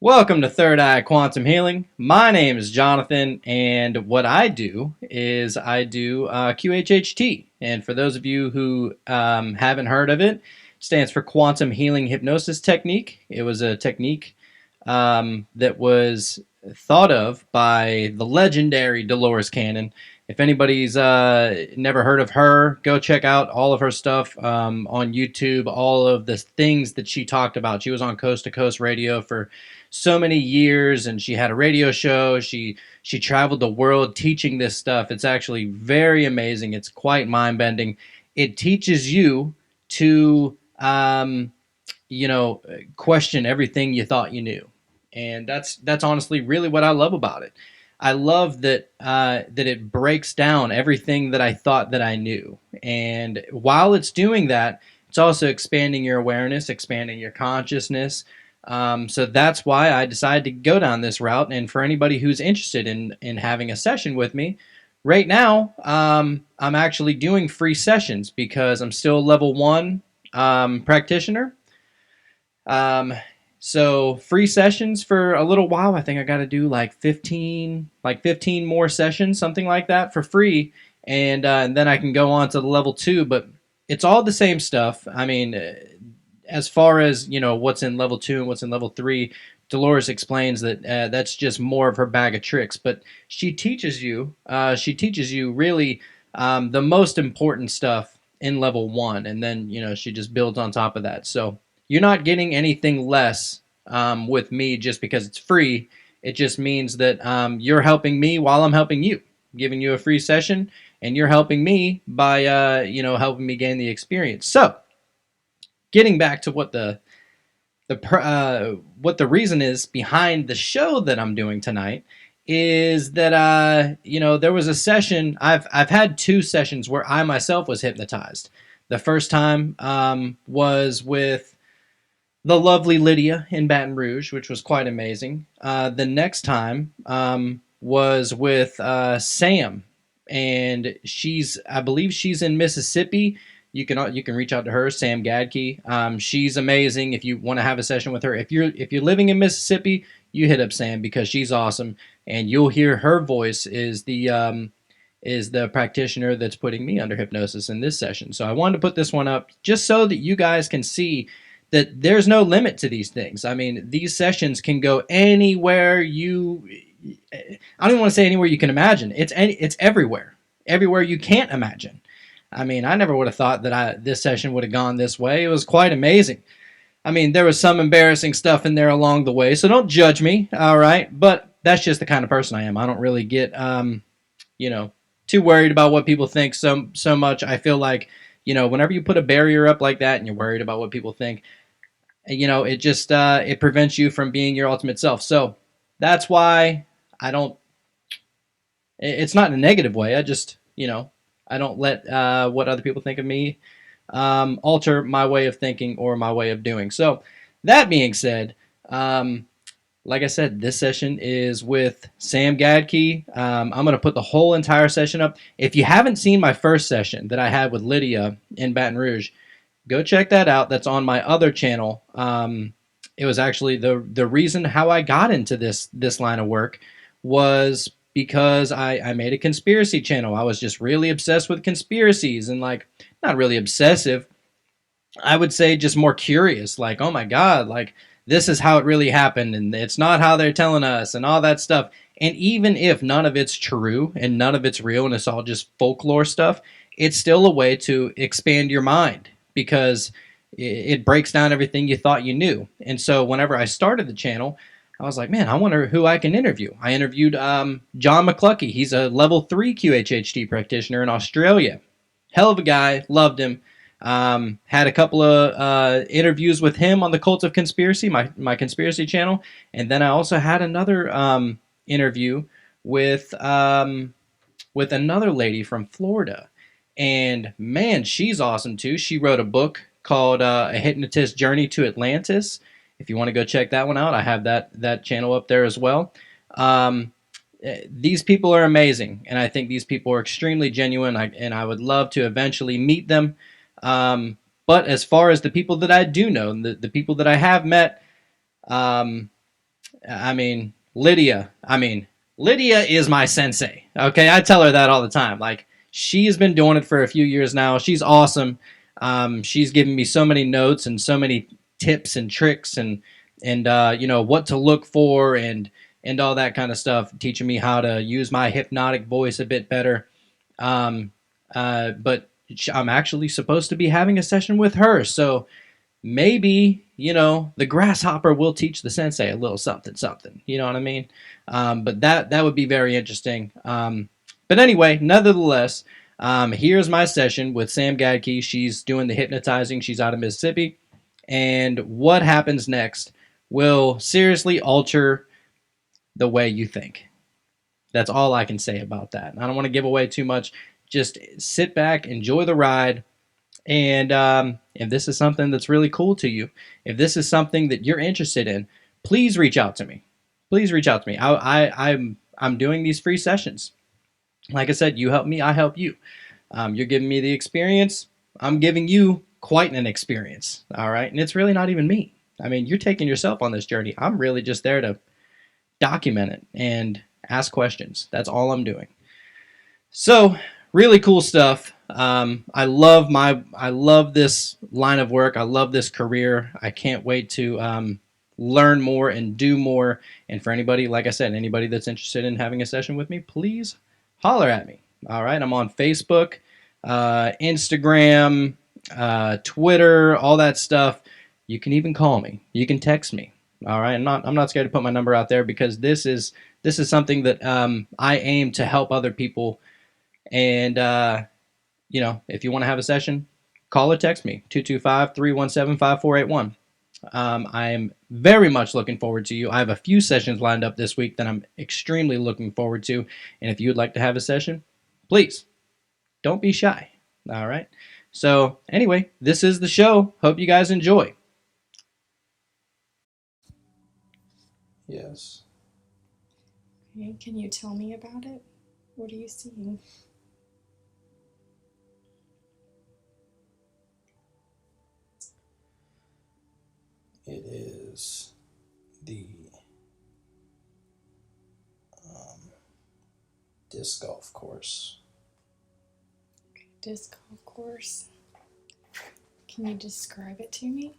Welcome to Third Eye Quantum Healing. My name is Jonathan, and what I do is I do QHHT. And for those of you who haven't heard of it, it stands for Quantum Healing Hypnosis Technique. It was a technique that was thought of by the legendary Dolores Cannon. If anybody's never heard of her, go check out all of her stuff on YouTube, all of the things that she talked about. She was on Coast to Coast Radio for so many years, and she had a radio show. She traveled the world teaching this stuff. It's actually very amazing. It's quite mind-bending. It teaches you to question everything you thought you knew. And that's honestly really what I love about it. I love that it breaks down everything that I thought that I knew. And while it's doing that, it's also expanding your awareness, expanding your consciousness. So that's why I decided to go down this route. And for anybody who's interested in having a session with me, right now I'm actually doing free sessions because I'm still a level 1 practitioner. Um, so free sessions for a little while. I think I got to do like 15 more sessions, something like that, for free, and then I can go on to the level 2. But it's all the same stuff. I mean, as far as what's in level 2 and what's in level 3, Dolores explains that that's just more of her bag of tricks. But she teaches you. She teaches you really the most important stuff in level 1, and then she just builds on top of that. So you're not getting anything less with me just because it's free. It just means that you're helping me while I'm helping you, giving you a free session, and you're helping me by helping me gain the experience. So, getting back to what the reason is behind the show that I'm doing tonight is that there was a session. I've had 2 sessions where I myself was hypnotized. The first time was with the lovely Lydia in Baton Rouge, which was quite amazing. The next time was with Sam, and I believe she's in Mississippi. You can reach out to her, Sam Gaedke. She's amazing. If you want to have a session with her, if you're living in Mississippi, you hit up Sam because she's awesome, and you'll hear her voice is the practitioner that's putting me under hypnosis in this session. So I wanted to put this one up just so that you guys can see that there's no limit to these things. I mean, these sessions can go anywhere I don't even want to say anywhere you can imagine. It's everywhere you can't imagine. I mean, I never would have thought that this session would have gone this way. It was quite amazing. I mean, there was some embarrassing stuff in there along the way, so don't judge me, all right? But that's just the kind of person I am. I don't really get, too worried about what people think so much. I feel like, whenever you put a barrier up like that and you're worried about what people think, it just it prevents you from being your ultimate self. So that's why I don't. It's not in a negative way. I just I don't let what other people think of me alter my way of thinking or my way of doing. So that being said, like I said, this session is with Sam Gaedke. I'm going to put the whole entire session up. If you haven't seen my first session that I had with Lydia in Baton Rouge, go check that out. That's on my other channel. It was actually the reason how I got into this line of work was because I made a conspiracy channel. I was just really obsessed with conspiracies and not really obsessive. I would say just more curious, like, oh my God, like this is how it really happened and it's not how they're telling us and all that stuff. And even if none of it's true and none of it's real and it's all just folklore stuff, it's still a way to expand your mind because it breaks down everything you thought you knew. And so whenever I started the channel, I was like, man, I wonder who I can interview. I interviewed John McCluckey. He's a level 3 QHHT practitioner in Australia. Hell of a guy. Loved him. Had a couple of interviews with him on the Cult of Conspiracy, my conspiracy channel. And then I also had another interview with another lady from Florida. And man, she's awesome too. She wrote a book called A Hypnotist's Journey to Atlantis. If you want to go check that one out, I have that channel up there as well. These people are amazing, and I think these people are extremely genuine, and I would love to eventually meet them. But as far as the people that I do know, the people that I have met, I mean, Lydia, Lydia is my sensei. Okay, I tell her that all the time. Like, she has been doing it for a few years now. She's awesome. She's given me so many notes and so many tips and tricks and you know what to look for and all that kind of stuff, teaching me how to use my hypnotic voice a bit better. Um, but I'm actually supposed to be having a session with her, so maybe you know the grasshopper will teach the sensei a little something something, you know what I mean? But that would be very interesting. But anyway, nevertheless, here's my session with Sam Gaedke. She's doing the hypnotizing. She's out of Mississippi, and what happens next will seriously alter the way you think. That's all I can say about that. I don't want to give away too much. Just sit back, enjoy the ride, and if this is something that's really cool to you, if this is something that you're interested in, please reach out to me. Please reach out to me. I'm doing these free sessions. Like I said, you help me, I help you. You're giving me the experience. I'm giving you quite an experience. All right, and it's really not even me. I mean, you're taking yourself on this journey. I'm really just there to document it and ask questions. That's all I'm doing. So really cool stuff. I love this line of work. I love this career. I can't wait to learn more and do more. And for anybody, like I said, anybody that's interested in having a session with me, please holler at me. All right, I'm on Facebook, Instagram, Twitter, all that stuff. You can even call me. You can text me. All right, I'm not scared to put my number out there because this is something that I aim to help other people. And, you know, if you want to have a session, call or text me, 225-317-5481. I am very much looking forward to you. I have a few sessions lined up this week that I'm extremely looking forward to. And if you would like to have a session, please don't be shy. All right. So, anyway, this is the show. Hope you guys enjoy. Yes. Okay, can you tell me about it? What are you seeing? It is the disc golf course. Okay, disc golf course. Can you describe it to me?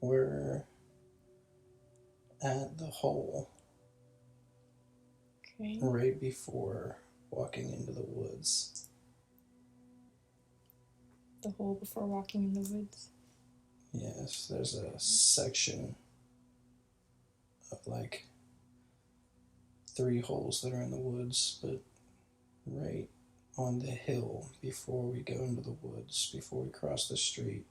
We're at the hole Okay. right before walking into the woods. The hole before walking in the woods. Yes, there's a section of like 3 holes that are in the woods, but right on the hill before we go into the woods, before we cross the street.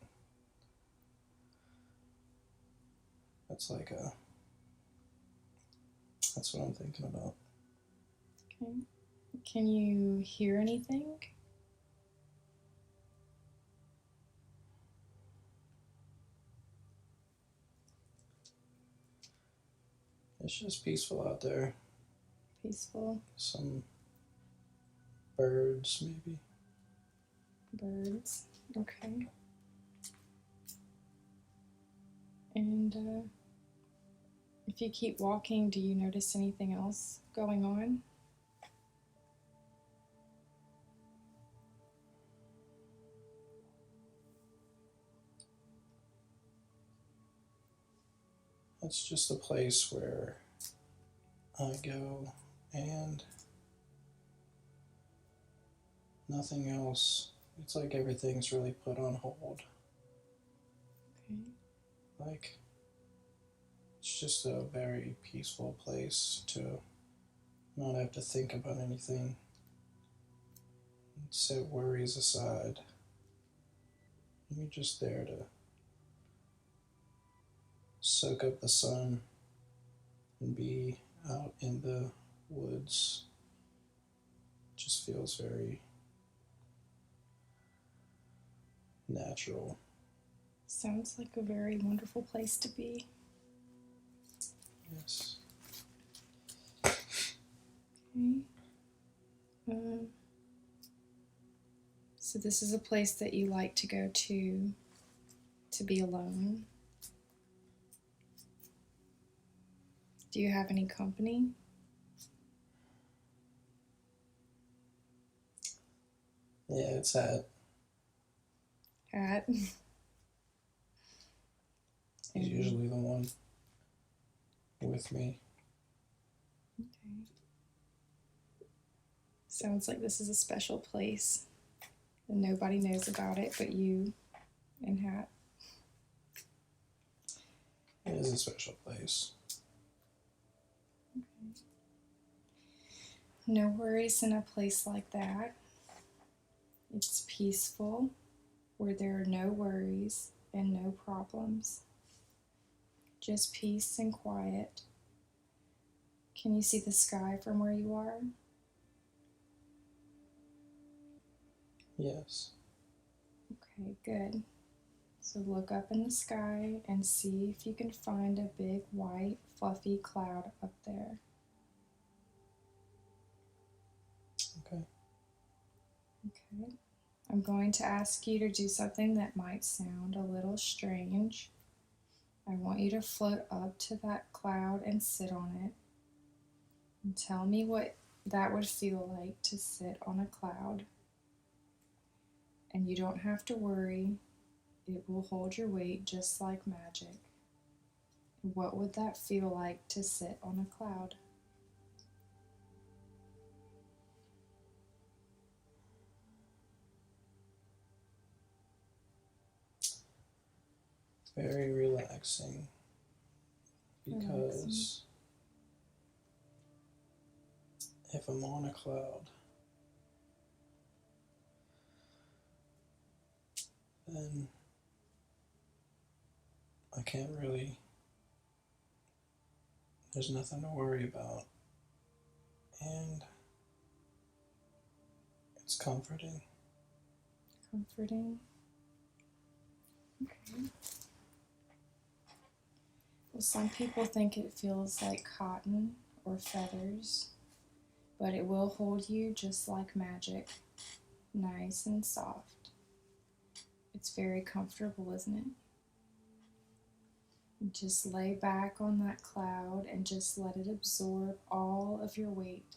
That's like a. That's what I'm thinking about. Okay. Can you hear anything? It's just peaceful out there. Peaceful. Some birds, maybe. Birds. Okay. And if you keep walking, do you notice anything else going on? It's just a place where I go and nothing else. It's like everything's really put on hold. Okay. Like, it's just a very peaceful place to not have to think about anything. Set worries aside. You're just there to soak up the sun and be out in the woods. Just feels very natural. Sounds like a very wonderful place to be. Yes. Okay. So this is a place that you like to go to be alone. Do you have any company? Yeah, it's Hat. Hat? He's usually the one with me. Okay. Sounds like this is a special place and nobody knows about it but you and Hat. It is a special place. Okay. No worries in a place like that. It's peaceful, where there are no worries and no problems. Just peace and quiet. Can you see the sky from where you are? Yes. Okay, good. So look up in the sky and see if you can find a big white fluffy cloud up there. Okay. Okay. I'm going to ask you to do something that might sound a little strange. I want you to float up to that cloud and sit on it. And tell me what that would feel like to sit on a cloud. And you don't have to worry. It will hold your weight just like magic. What would that feel like to sit on a cloud? Very relaxing. Because if I'm on a cloud, then I can't really, there's nothing to worry about. And it's comforting. Comforting. Okay. Well, some people think it feels like cotton or feathers, but it will hold you just like magic, nice and soft. It's very comfortable, isn't it? And just lay back on that cloud and just let it absorb all of your weight.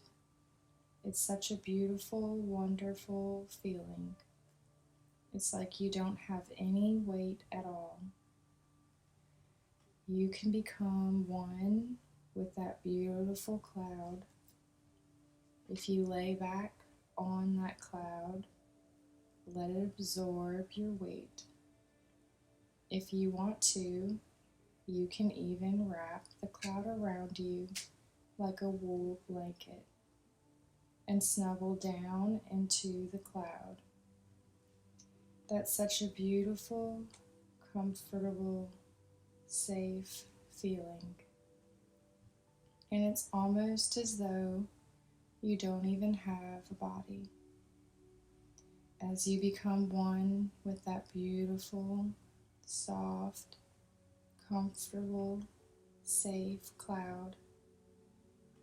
It's such a beautiful, wonderful feeling. It's like you don't have any weight at all. You can become one with that beautiful cloud. If you lay back on that cloud, let it absorb your weight. If you want to, you can even wrap the cloud around you like a wool blanket and snuggle down into the cloud. That's such a beautiful, comfortable, safe feeling. And it's almost as though you don't even have a body. As you become one with that beautiful, soft, comfortable, safe cloud,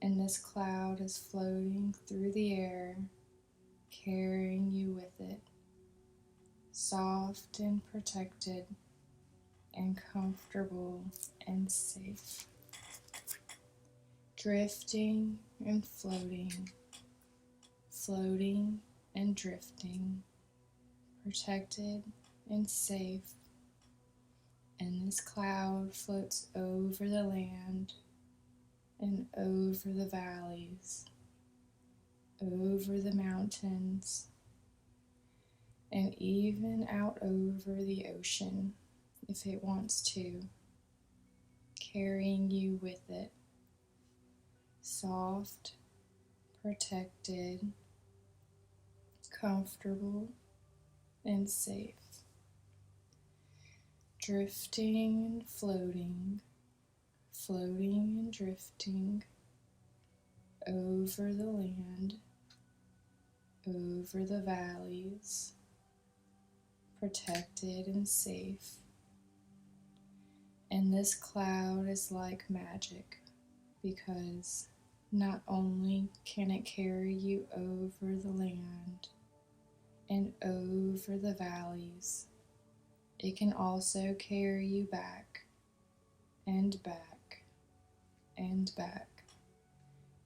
and this cloud is floating through the air, carrying you with it, soft and protected and comfortable and safe, drifting and floating, floating and drifting, protected and safe. And this cloud floats over the land and over the valleys, over the mountains, and even out over the ocean if it wants to, carrying you with it, soft, protected, comfortable, and safe, drifting and floating, floating and drifting over the land, over the valleys, protected and safe. And this cloud is like magic because not only can it carry you over the land and over over the valleys. It can also carry you back and back and back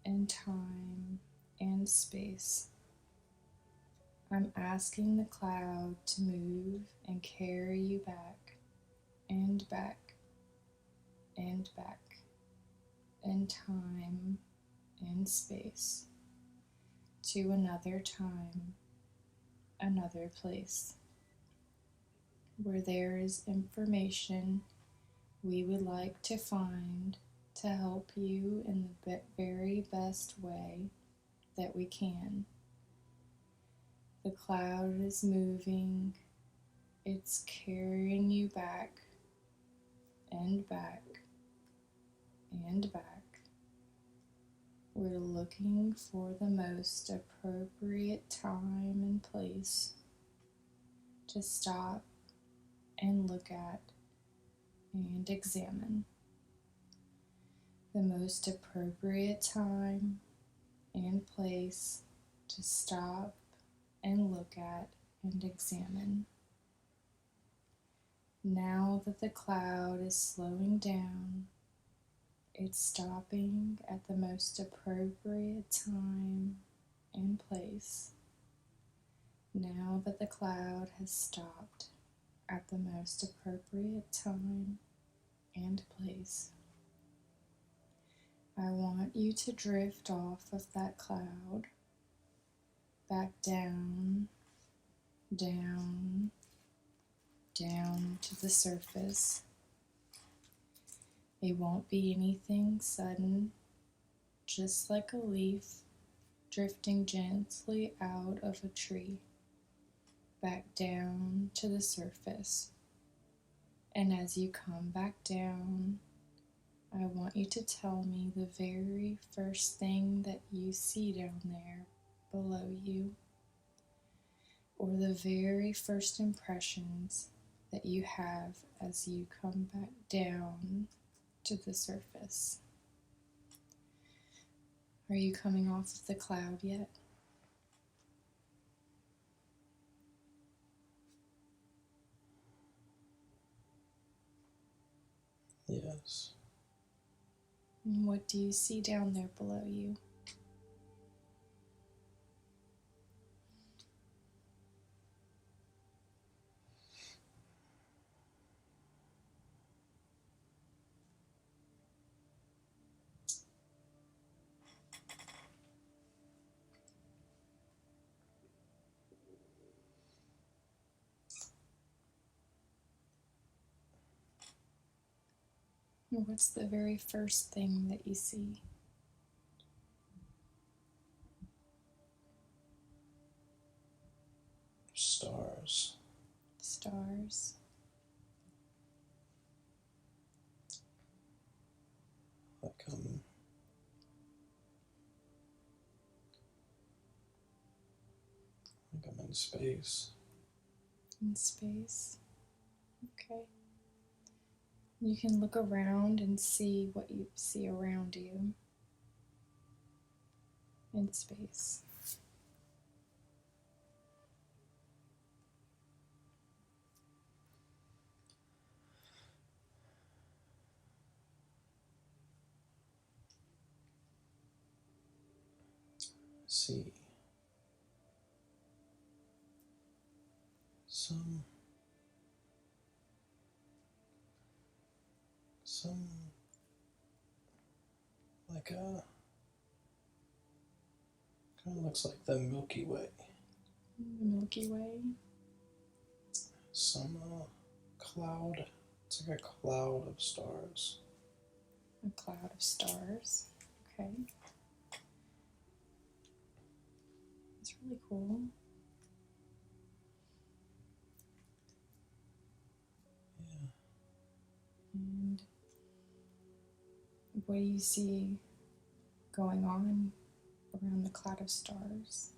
in time and space. I'm asking the cloud to move and carry you back and back and back in time and space to another time, another place, where there is information we would like to find to help you in the very best way that we can. The cloud is moving, it's carrying you back and back and back. We're looking for the most appropriate time and place to stop and look at and examine. The most appropriate time and place to stop and look at and examine. Now that the cloud is slowing down, it's stopping at the most appropriate time and place. Now that the cloud has stopped at the most appropriate time and place, I want you to drift off of that cloud, back down, down, down to the surface. It won't be anything sudden, just like a leaf drifting gently out of a tree, back down to the surface. And as you come back down, I want you to tell me the very first thing that you see down there below you, or the very first impressions that you have as you come back down to the surface. Are you coming off of the cloud yet? Yes. And what do you see down there below you? What's the very first thing that you see? Stars. Stars. Like I'm in space. In space. Okay. You can look around and see what you see around you in space. See some like a kind of looks like the Milky Way. The Milky Way. Some cloud. It's like a cloud of stars. A cloud of stars. Okay. It's really cool. Yeah. And what do you see going on around the cloud of stars?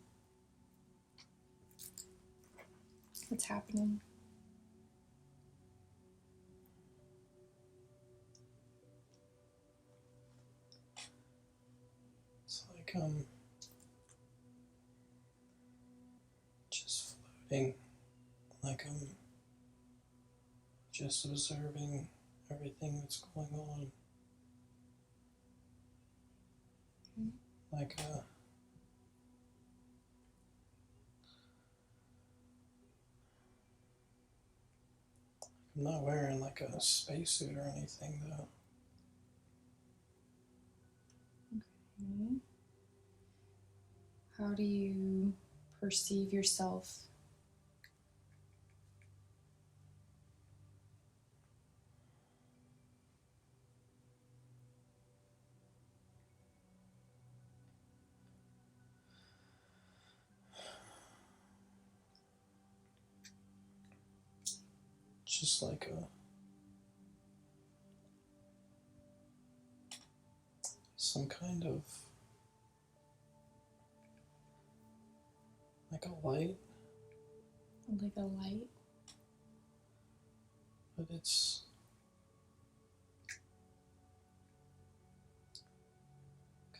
What's happening? It's like just floating like I'm just observing everything that's going on. Like I'm not wearing like a spacesuit or anything though. Okay. How do you perceive yourself? Just like some kind of like a light, Like a light? but it's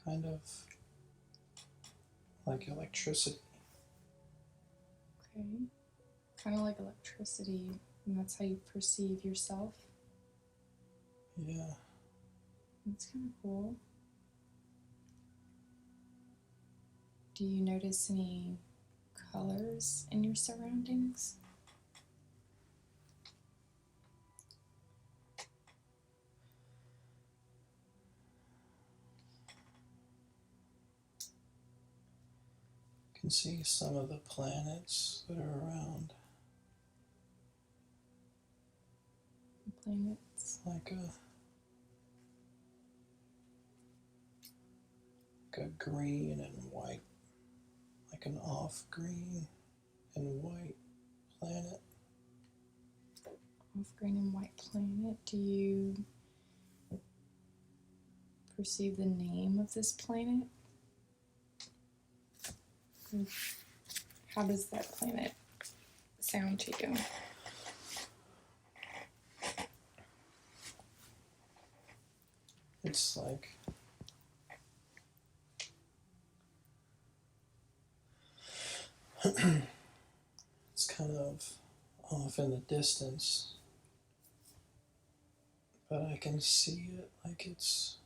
kind of like electricity. Okay. Kind of like electricity, and that's how you perceive yourself. Yeah. That's kind of cool. Do you notice any colors in your surroundings? You can see some of the planets that are around. Planets? Like a green and white, like an off green and white planet. Off green and white planet. Do you perceive the name of this planet? How does that planet sound to you? It's like it's kind of off in the distance, but I can see it like it's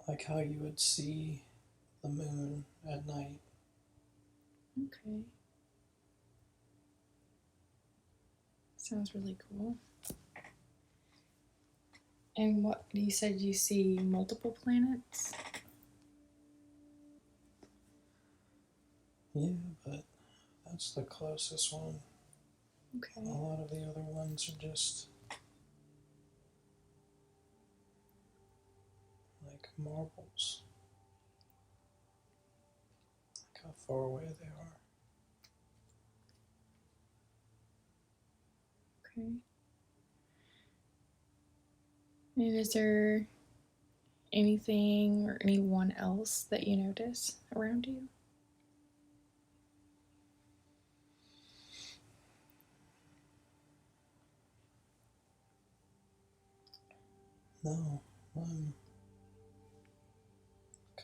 like how you would see the moon at night. Okay. Sounds really cool. And what you said you see multiple planets? Yeah, but that's the closest one. Okay. A lot of the other ones are just like marbles. Like how far away they are. Okay. And is there anything or anyone else that you notice around you? No, I'm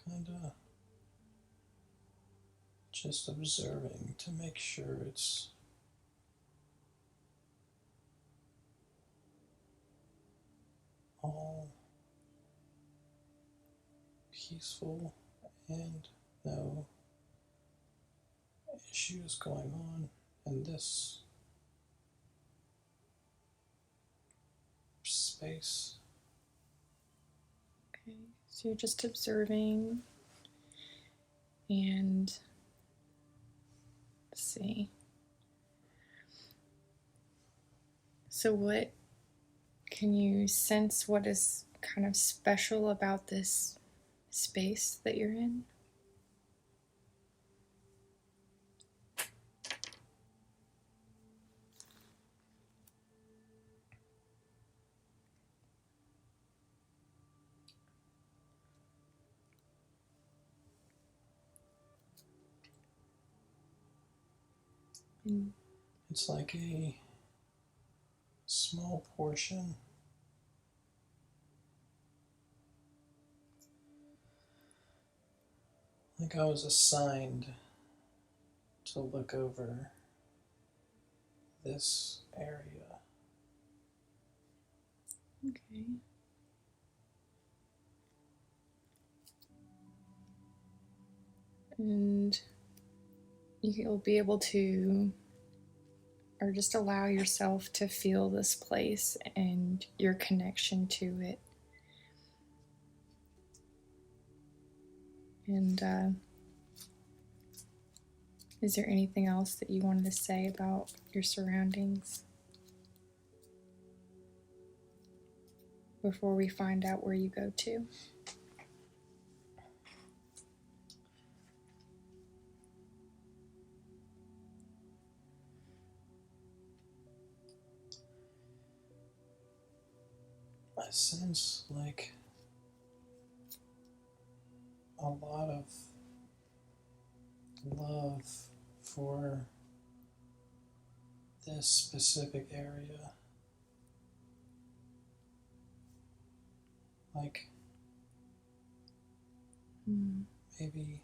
kind of just observing to make sure it's all peaceful and no issues going on in this space. Okay. So you're just observing and let's see. So what can you sense what is kind of special about this space that you're in? And It's like a small portion like I was assigned So look over this area. Okay. And you'll be able to, or just allow yourself to feel this place and your connection to it. And is there anything else that you wanted to say about your surroundings before we find out where you go to? I sense like a lot of love for this specific area. Like maybe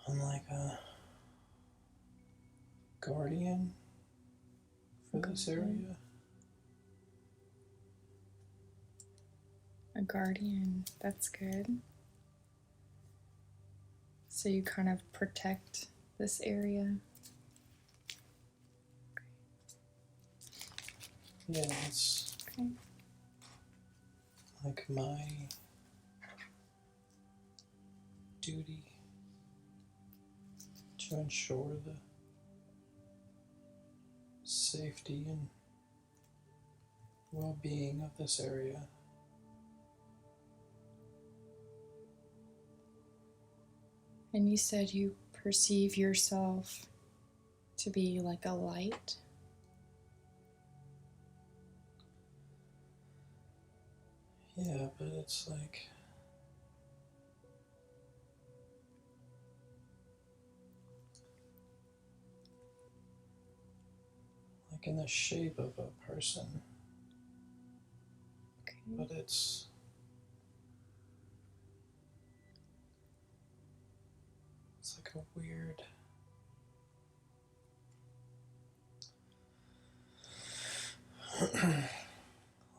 I'm like a guardian for this area. A guardian, that's good. So you kind of protect this area. Yeah, it's Okay. like my duty to ensure the safety and well-being of this area. And you said you perceive yourself to be like a light. Yeah, but it's like in the shape of a person. Okay. But it's like a weird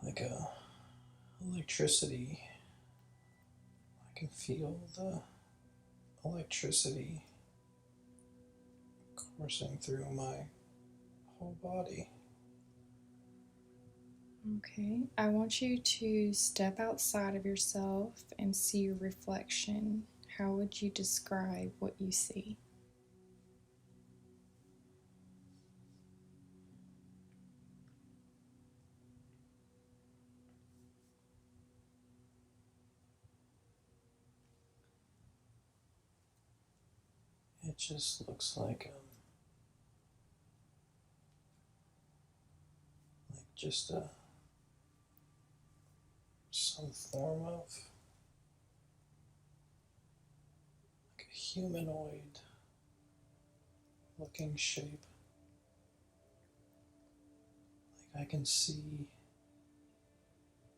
like a electricity. I can feel the electricity coursing through my whole body. Okay. I want you to step outside of yourself and see your reflection. How would you describe what you see? It just looks like just some form of like a humanoid looking shape. Like I can see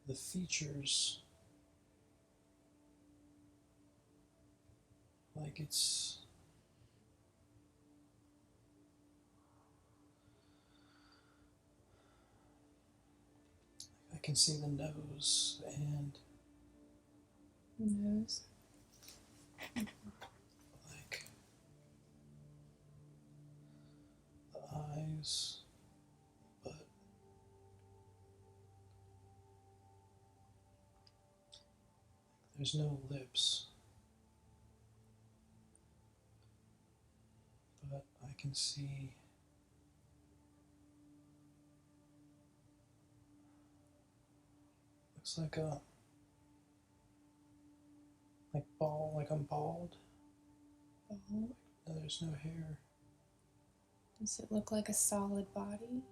the features. Like I can see the nose and Nose. like the eyes, but there's no lips. But I can see looks like like I'm bald. Bald. No, there's no hair. Does it look like a solid body?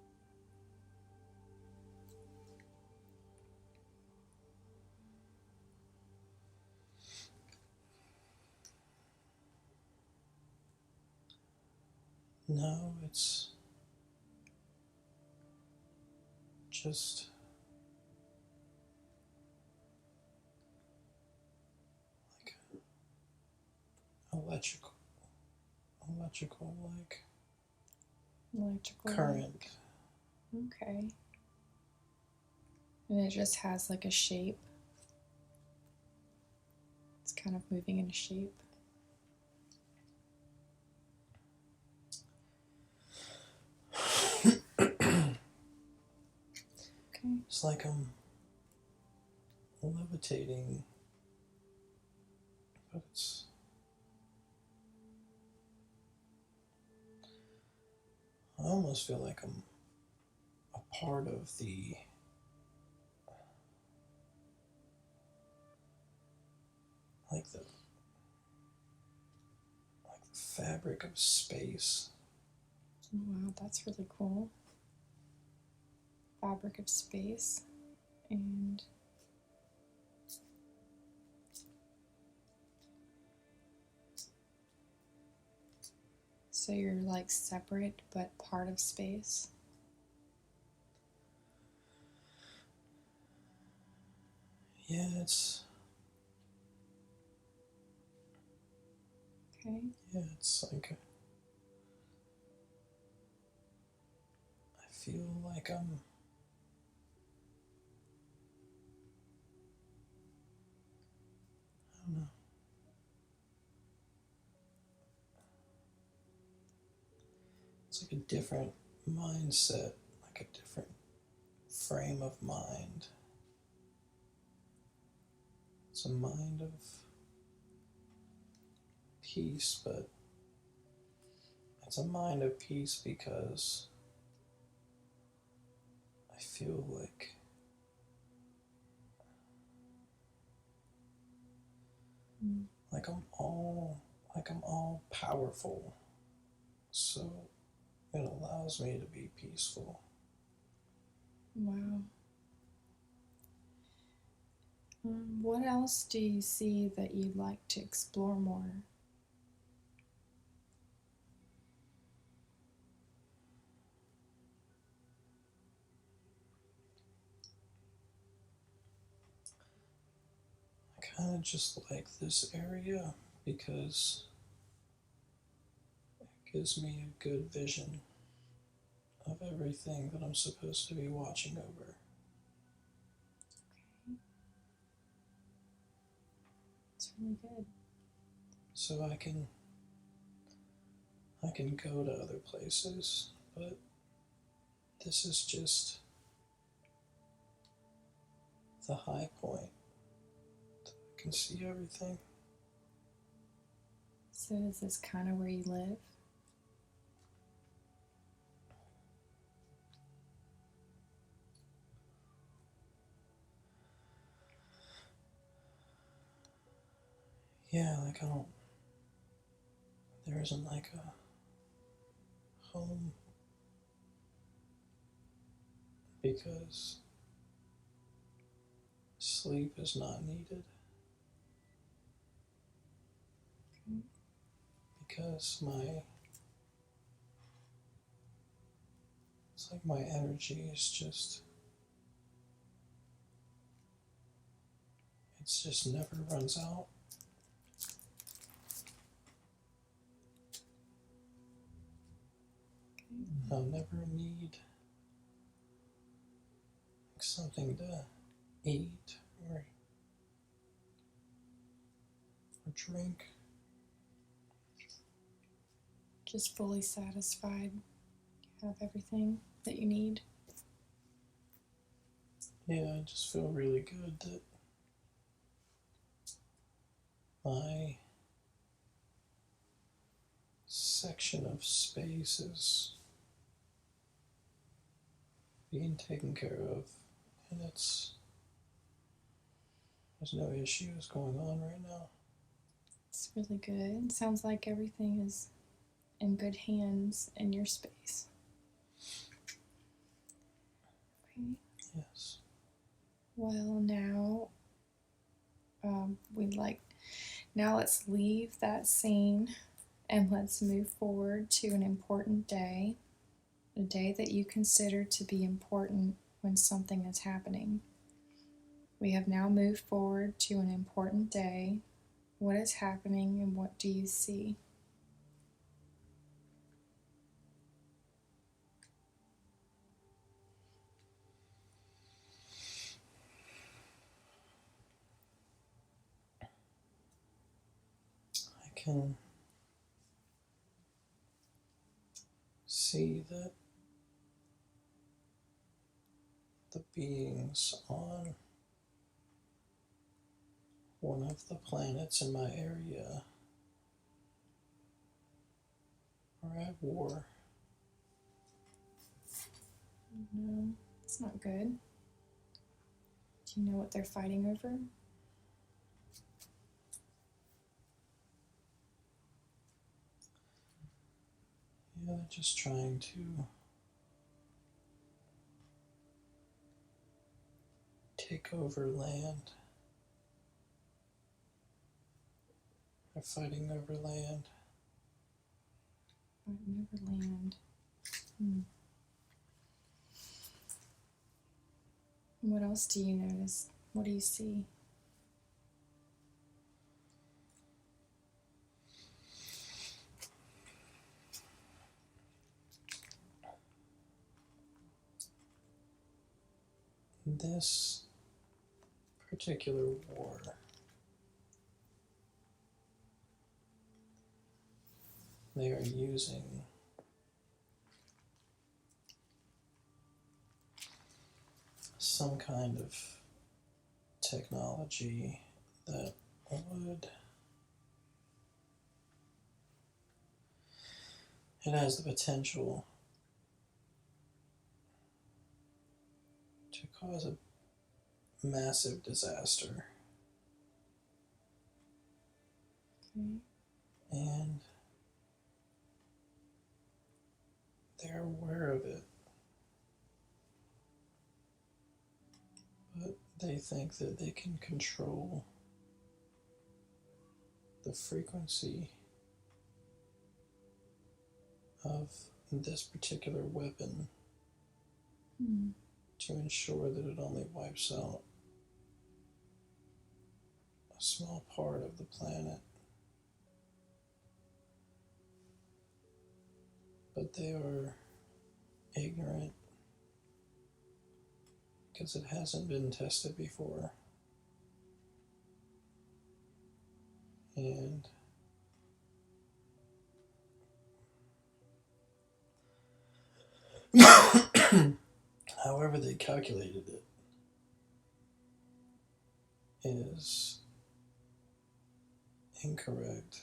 No, it's just like electrical like Electrical. current. Okay. And it just has like a shape. It's kind of moving in a shape. Okay. It's like I'm levitating, but I almost feel like I'm a part of the like the fabric of space. Oh, wow, that's really cool. Fabric of space. And so you're like separate but part of space. Yeah, it's Okay. yeah, it's like I feel like I don't know. It's like a different mindset, like a different frame of mind. It's a mind of peace, but it's a mind of peace because I feel Mm. like I'm all powerful. So it allows me to be peaceful. Wow. What else do you see that you'd like to explore more? I kind of just like this area because it gives me a good vision of everything that I'm supposed to be watching over. It's really good. So I can go to other places, but this is just the high point. I can see everything. So is this kind of where you live? Yeah, like I don't. There isn't like a home because sleep is not needed. Okay. Because it's like my energy is just, it's just never runs out. Okay. I'll never need like something to eat or drink. Just fully satisfied. You have everything that you need. Yeah, I just feel really good that my section of space is being taken care of, and there's no issues going on right now. It's really good. It sounds like everything is in good hands in your space. Okay. Yes. Well, now now let's leave that scene and let's move forward to an important day, a day that you consider to be important when something is happening. We have now moved forward to an important day What is happening and what do you see? I can see that the beings on one of the planets in my area are at war. No, it's not good. Do you know what they're fighting over? Yeah, they're just trying to take over land. They're fighting over land. Fighting over land. What else do you notice? What do you see? This particular war they are using some kind of technology that would, it has the potential to cause a massive disaster. Okay. And they're aware of it, but they think that they can control the frequency of this particular weapon to ensure that it only wipes out a small part of the planet. But they are ignorant because it hasn't been tested before. And however they calculated it is incorrect.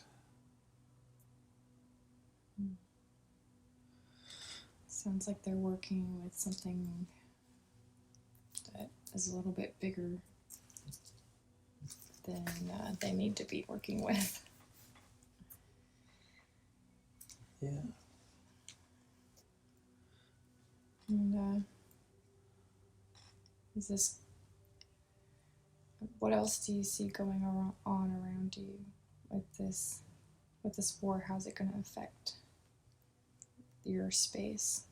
Sounds like they're working with something that is a little bit bigger than they need to be working with. Yeah. And is this? What else do you see going on around you with this war? How's it going to affect your space?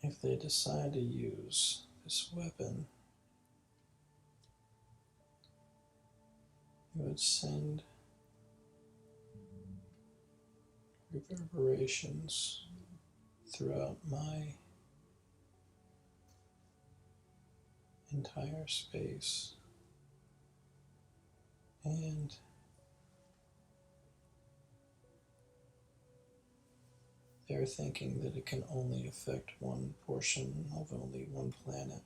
If they decide to use this weapon, it would send reverberations throughout my entire space, and they're thinking that it can only affect one portion of only one planet.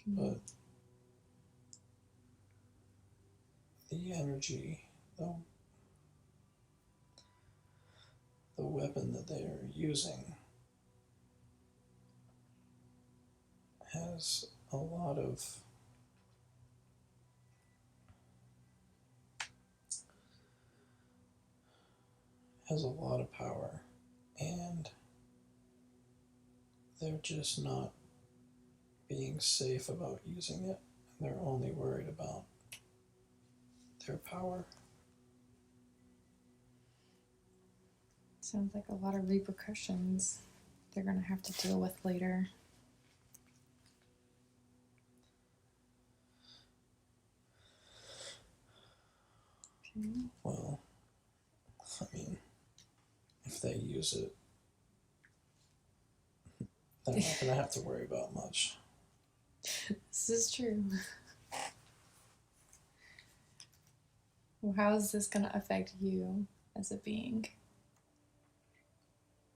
But the energy, the weapon that they are using has a lot of power, and they're just not being safe about using it. They're only worried about their power. Sounds like a lot of repercussions they're going to have to deal with later. Okay. Well, I mean, if they use it, they're not going to have to worry about much. This is true. Well, how is this going to affect you as a being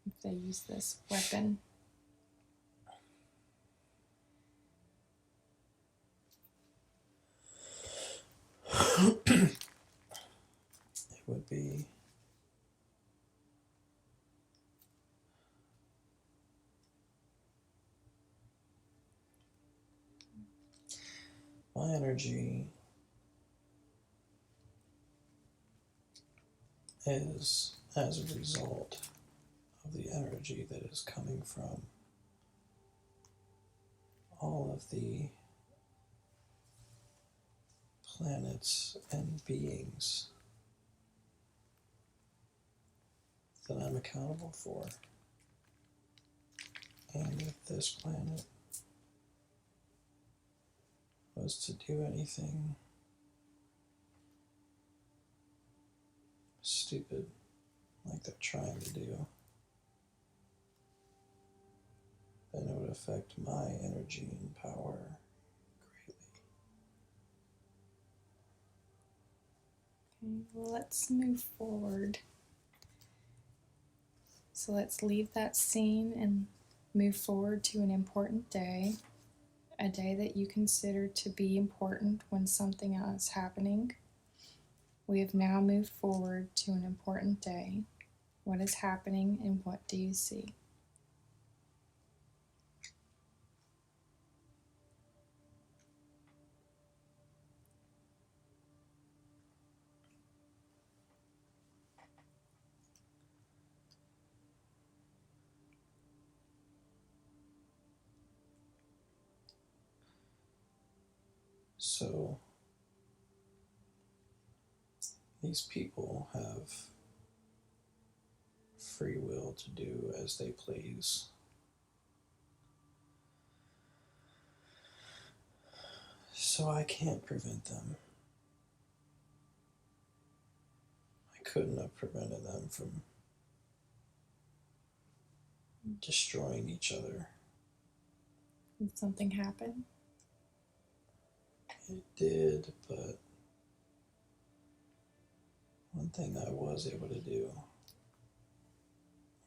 if they use this weapon? It would be my energy is as a result of the energy that is coming from all of the planets and beings that I'm accountable for. And if this planet was to do anything stupid like they're trying to do, then it would affect my energy and power greatly. Okay, well, let's move forward. So let's leave that scene and move forward to an important day, a day that you consider to be important when something is happening. We have now moved forward to an important day. What is happening and what do you see? So, these people have free will to do as they please. So I can't prevent them. I couldn't have prevented them from destroying each other. Did something happen? It did, but one thing I was able to do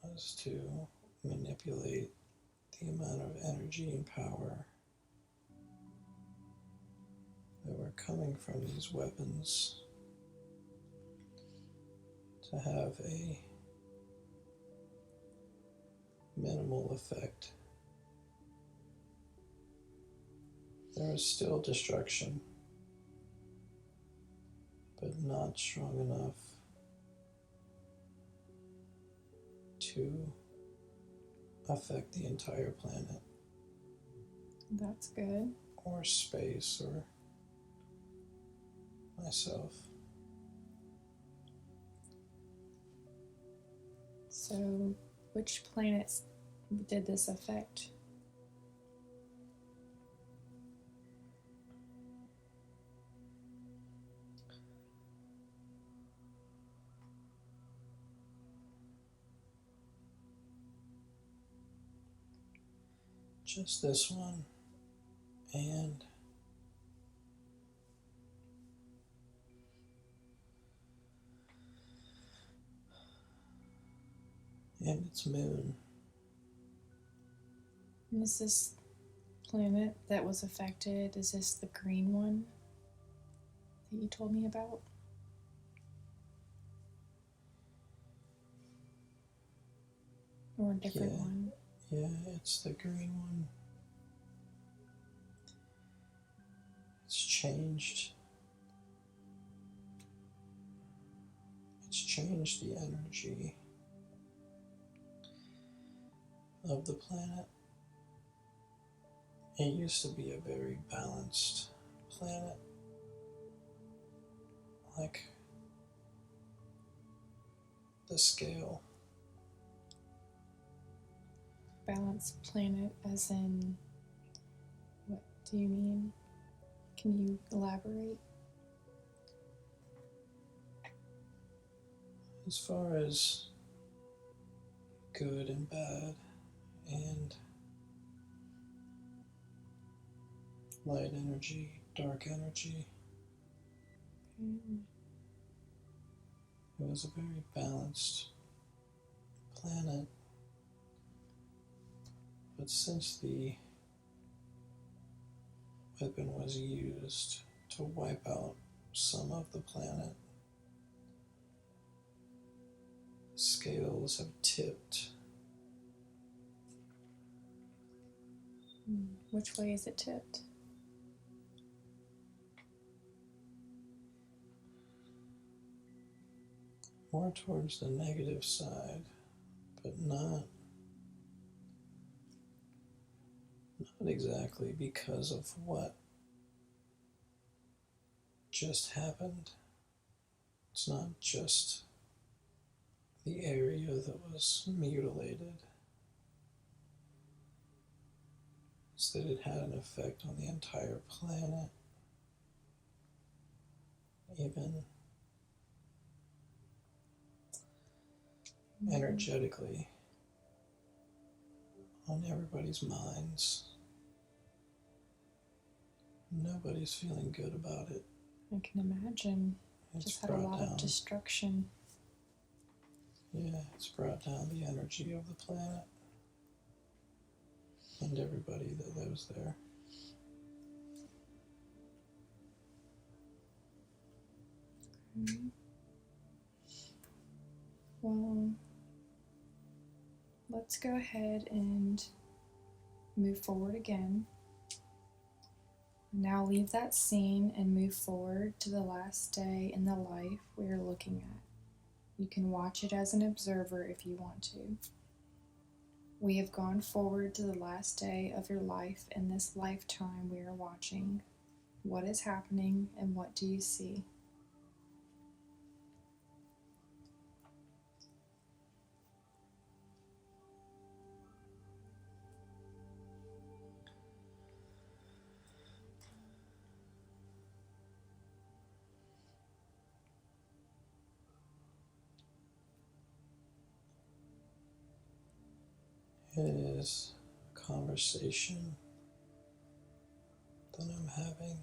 was to manipulate the amount of energy and power that were coming from these weapons to have a minimal effect. There is still destruction, but not strong enough to affect the entire planet That's good. or space or myself. So, which planets did this affect? Just this one and its moon. And is this planet that was affected, is this the green one that you told me about? Or a different Yeah. one? Yeah, it's the green one. It's changed. It's changed the energy of the planet. It used to be a very balanced planet, like the scale Balanced planet, as in, what do you mean? Can you elaborate? As far as good and bad and light energy, dark energy, Mm. it was a very balanced planet. But since the weapon was used to wipe out some of the planet, scales have tipped. Which way is it tipped? More towards the negative side, but not exactly because of what just happened. It's not just the area that was mutilated, it's that it had an effect on the entire planet, even energetically, on everybody's minds. Nobody's feeling good about it. I can imagine. It's Just had a brought lot down, of destruction. yeah, it's brought down the energy of the planet and everybody that lives there. Okay. Well, let's go ahead and move forward again. Now leave that scene and move forward to the last day in the life we are looking at. You can watch it as an observer if you want to. We have gone forward to the last day of your life in this lifetime we are watching. What is happening and what do you see? It is a conversation that I'm having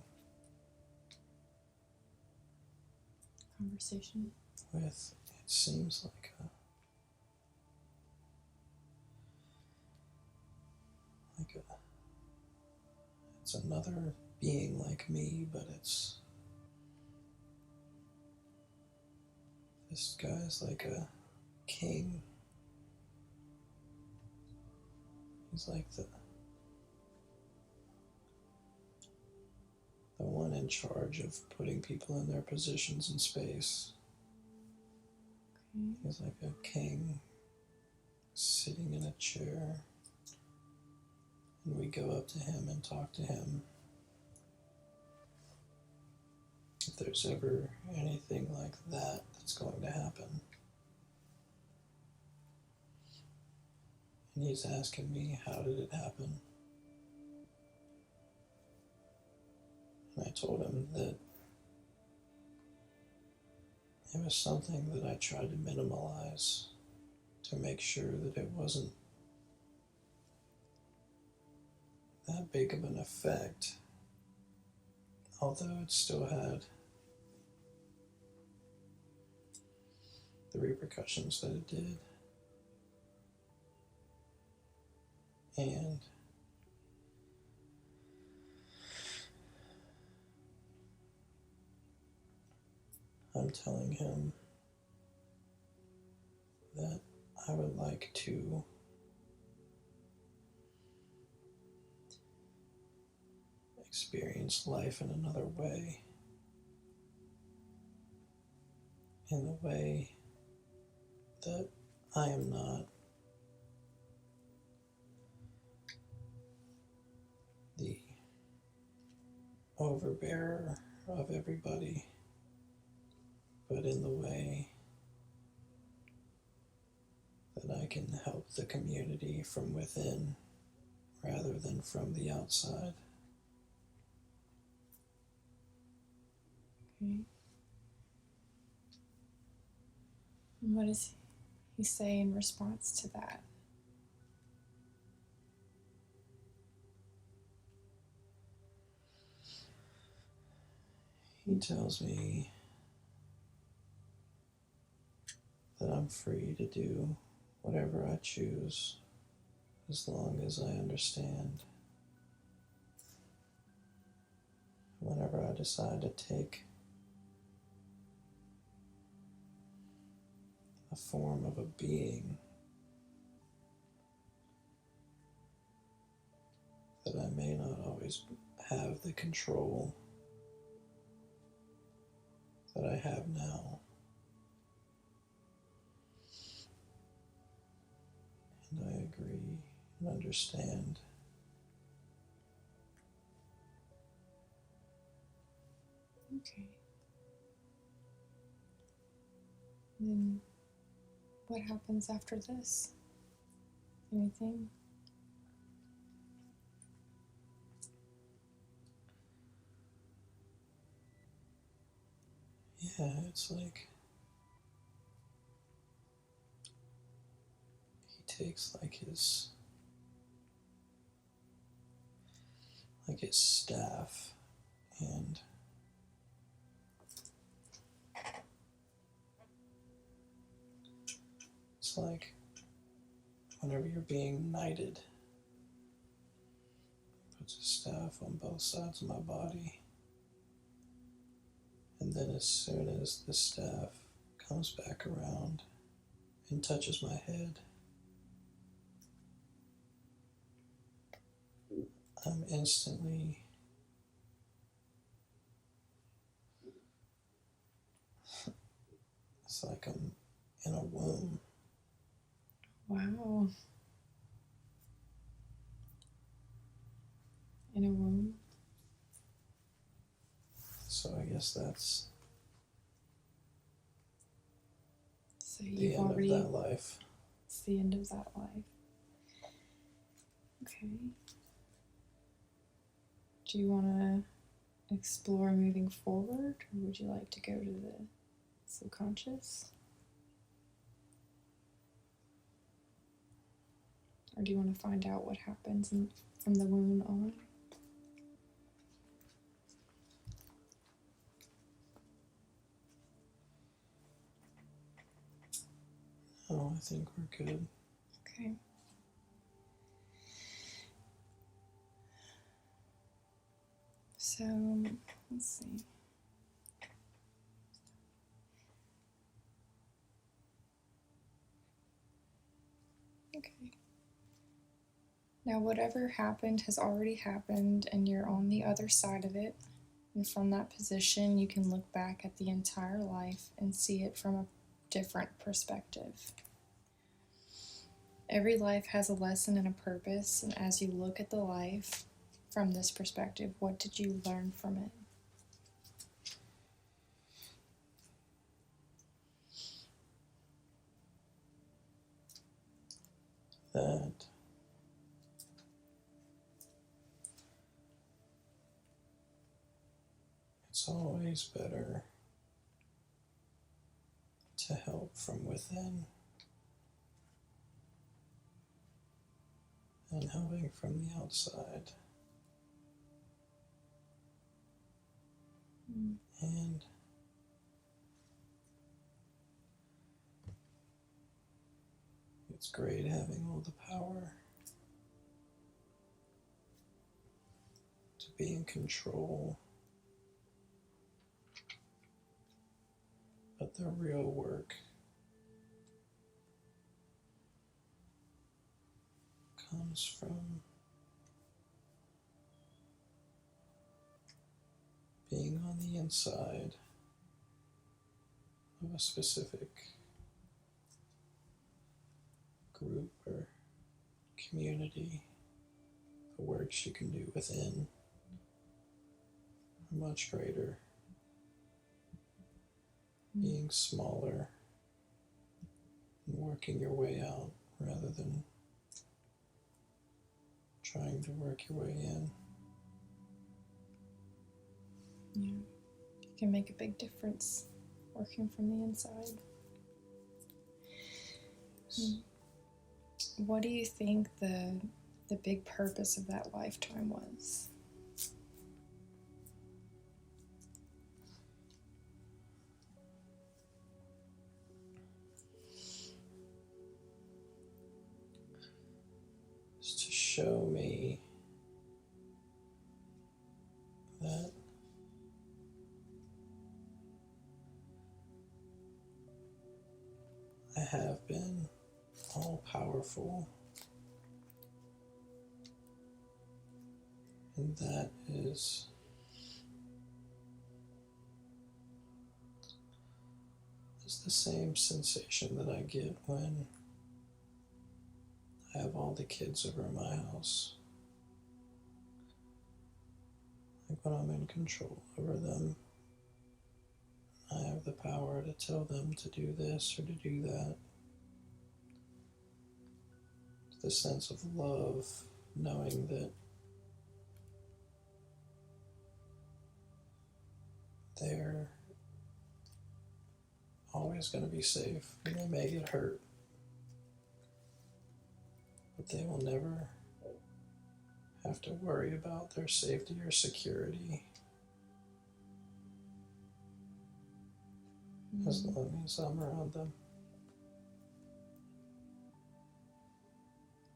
Conversation. with, it seems like it's another being like me, but this guy's like a king. He's like the one in charge of putting people in their positions in space. Okay. He's like a king sitting in a chair, and we go up to him and talk to him. If there's ever anything like that that's going to happen. And he's asking me, how did it happen? And I told him that it was something that I tried to minimalize to make sure that it wasn't that big of an effect, although it still had the repercussions that it did. And I'm telling him that I would like to experience life in another way, in the way that I am not the overbearer of everybody, but in the way that I I can help the community from within rather than from the outside. Okay. And what does he say in response to that? He tells me that I'm free to do whatever I choose as long as I understand. Whenever I decide to take the form of a being, that I may not always have the control that I have now. And I agree and understand. Okay. Then what happens after this? Anything? Yeah, it's like he takes his staff, and it's like whenever you're being knighted, he puts his staff on both sides of my body, and then as soon as the staff comes back around and touches my head, I'm instantly it's like I'm in a womb. Wow. In a womb? So I guess that's So the you've end already. of that life. It's the end of that life. Okay. Do you want to explore moving forward, or would you like to go to the subconscious? Or do you want to find out what happens from the wound on? Oh, I think we're good. Okay. So, let's see. Okay. Now, whatever happened has already happened, and you're on the other side of it. And from that position, you can look back at the entire life and see it from a different perspective. Every life has a lesson and a purpose, and as you look at the life from this perspective, what did you learn from it? That it's always better to help from within than helping from the outside. And it's great having all the power to be in control. But the real work comes from being on the inside of a specific group or community. The works you can do within are much greater. Being smaller and working your way out rather than trying to work your way in. Yeah. You can make a big difference working from the inside. What do you think the big purpose of that lifetime was? Is to show me that I have been all powerful, and that is the same sensation that I get when I have all the kids over my house. Like when I'm in control over them, I have the power to tell them to do this or to do that. The sense of love, knowing that they're always going to be safe, and they may get hurt, but they will never have to worry about their safety or security as long as I'm around them.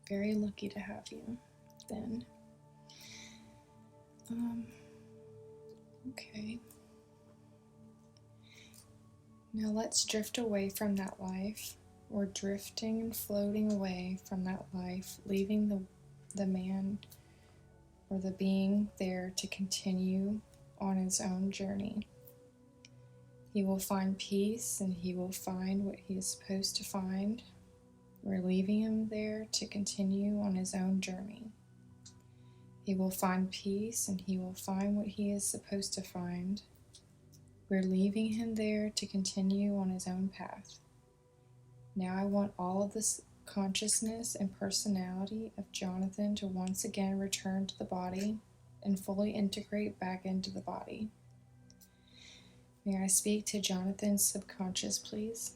Very lucky to have you, then. Okay. Now let's drift away from that life. We're drifting and floating away from that life, leaving the man or the being there to continue on his own journey. He will find peace and he will find what he is supposed to find. We're leaving him there to continue on his own journey. He will find peace and he will find what he is supposed to find. We're leaving him there to continue on his own path. Now I want all of this consciousness and personality of Jonathan to once again return to the body and fully integrate back into the body. May I speak to Jonathan's subconscious, please?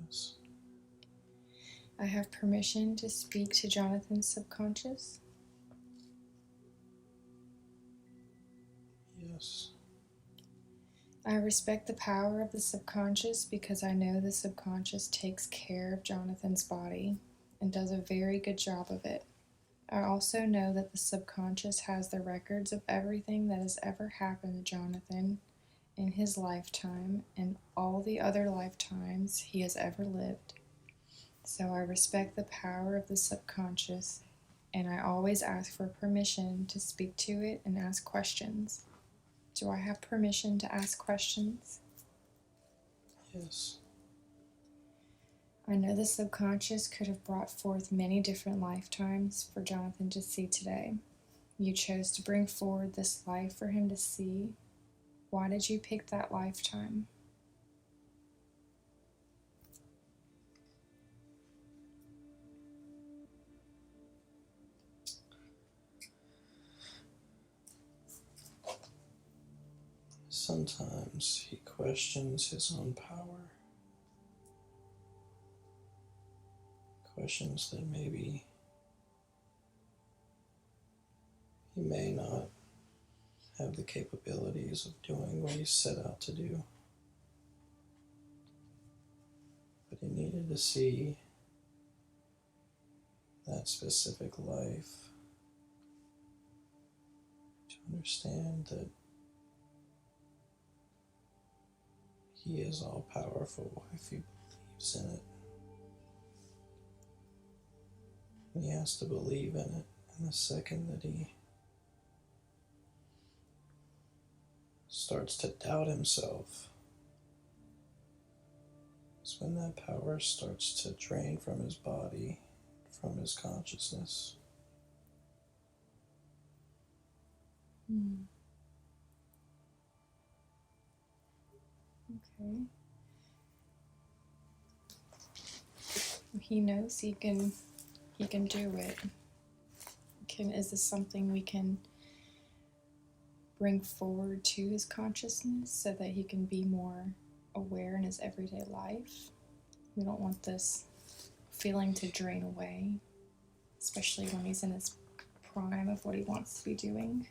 Yes. I have permission to speak to Jonathan's subconscious. Yes. I respect the power of the subconscious because I know the subconscious takes care of Jonathan's body and does a very good job of it. I also know that the subconscious has the records of everything that has ever happened to Jonathan in his lifetime and all the other lifetimes he has ever lived. So I respect the power of the subconscious, and I always ask for permission to speak to it and ask questions. Do I have permission to ask questions? Yes. I know the subconscious could have brought forth many different lifetimes for Jonathan to see today. You chose to bring forward this life for him to see. Why did you pick that lifetime? Sometimes he questions his own power. Questions that maybe he may not have the capabilities of doing what he set out to do. But he needed to see that specific life to understand that he is all powerful if he believes in it. And he has to believe in it. And the second that he starts to doubt himself is when that power starts to drain from his body, from his consciousness. Okay. He knows he can do it. Is this something we can bring forward to his consciousness so that he can be more aware in his everyday life? We don't want this feeling to drain away, especially when he's in his prime of what he wants to be doing.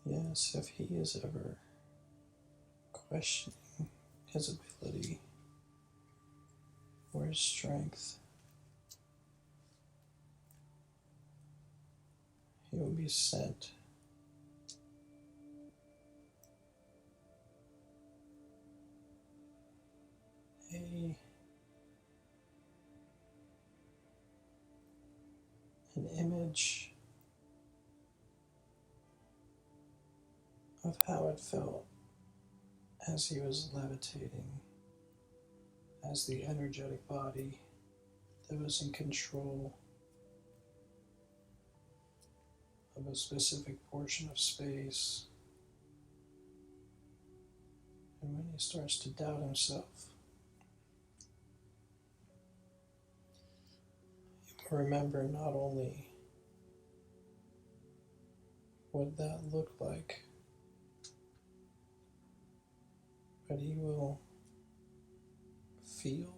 Yes, if he is ever questioning his ability or his strength, he will be sent an image of how it felt as he was levitating, as the energetic body that was in control of a specific portion of space. And when he starts to doubt himself, he will remember not only what that looked like, but he will feel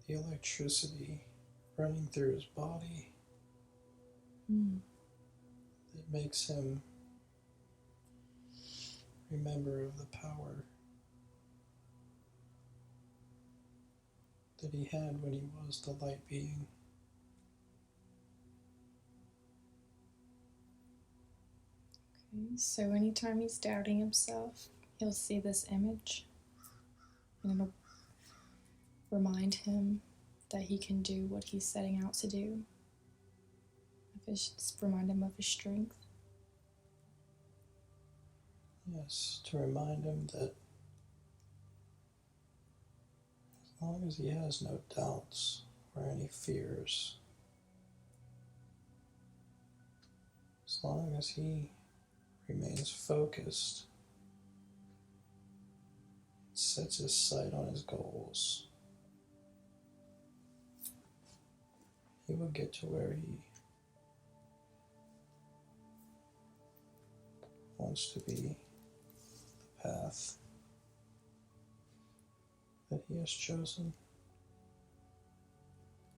the electricity running through his body that makes him remember of the power that he had when he was the light being. Okay, so anytime he's doubting himself, he'll see this image, and it'll remind him that he can do what he's setting out to do. Remind him of his strength. Yes, to remind him that as long as he has no doubts or any fears, as long as he remains focused, sets his sight on his goals, he will get to where he wants to be, the path that he has chosen.